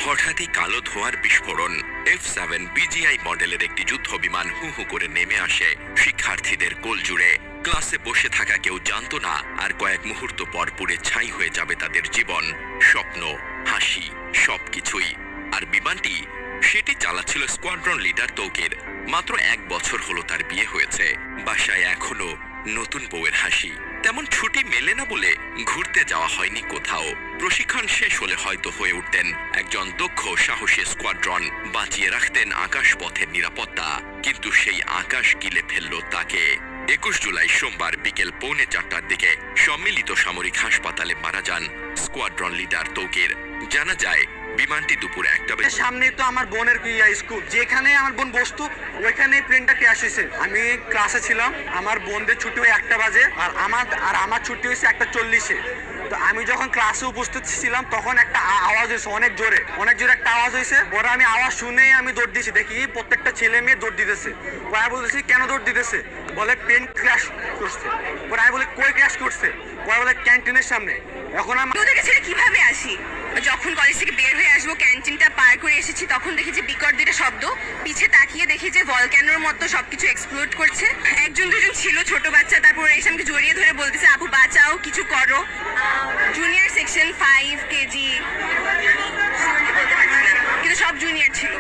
হঠাৎই কালো ধোঁয়ার বিস্ফোরণ। F7 BGI মডেলের একটি যুদ্ধ বিমান হু হু করে নেমে আসে শিক্ষার্থীদের কোল জুড়ে। ক্লাসে বসে থাকা কেউ জানতো না আর কয়েক মুহূর্ত পর পুড়ে ছাই হয়ে যাবে তাদের জীবন, স্বপ্ন, হাসি, সবকিছুই। আর বিমানটি সেটি চালাচ্ছিল স্কোয়াড্রন লিডার তৌকির। মাত্র 1 বছর হলো তার বিয়ে হয়েছে। বাসায় এখনো নতুন বউয়ের হাসি। তেমন ছুটি মেলে না বলে ঘুরতে যাওয়া হয়নি কোথাও। প্রশিক্ষণ শেষ হলে হয়তো হয়ে উঠতেন একজন দক্ষ সাহসী স্কোয়াড্রন, বাঁচিয়ে রাখতেন আকাশপথের নিরাপত্তা। কিন্তু সেই আকাশ গিলে ফেলল তাকে। 21 জুলাই সোমবার বিকেল 3:45টার দিকে সম্মিলিত সামরিক হাসপাতালে মারা যান স্কোয়াড্রন লিডার তৌকির। জানা যায় বিমানটি দুপুর 1টা বাজে। সামনে তো আমার বোনের স্কুল, যেখানে আমার বোন বসতো ওইখানে প্লেনটা ক্র্যাশ হয়েছে। আমি ক্লাসে ছিলাম, আমার বোনদের ছুটি হয় 1টা বাজে আর আমার ছুটি হয়েছে 1:40-এ। তো আমি যখন ক্লাসে উপস্থিত ছিলাম তখন একটা আওয়াজ হয়েছে, অনেক জোরে একটা আওয়াজ হয়েছে। পরে আমি আওয়াজ শুনে আমি দৌড় দিয়েছি, দেখি প্রত্যেকটা ছেলে মেয়ে দৌড় দিতেছে। পরে বলতেছি কেন দৌড় দিতেছে, বলে প্লেন ক্র্যাশ করছে। পরে আমি বলে কই ক্র্যাশ করছে, পরে বলে ক্যান্টিনের সামনে। এখন আমি ওদেরকে ছেড়ে কিভাবে আসি? যখন কলেজ থেকে বের হয়ে আসবো, ক্যান্টিনটা পার করে এসেছি, তখন দেখি যে বিকট দুইটা শব্দ। পিছে তাকিয়ে দেখি যে ভলক্যানোর মতো সবকিছু এক্সপ্লোড করছে। একজন দুজন ছিল ছোট বাচ্চা, তারপর এসে আমাকে জড়িয়ে ধরে বলতেছে আপু বাঁচাও, কিছু করো। জুনিয়র সেকশন 5 কেজি, কিন্তু সব জুনিয়র ছিল।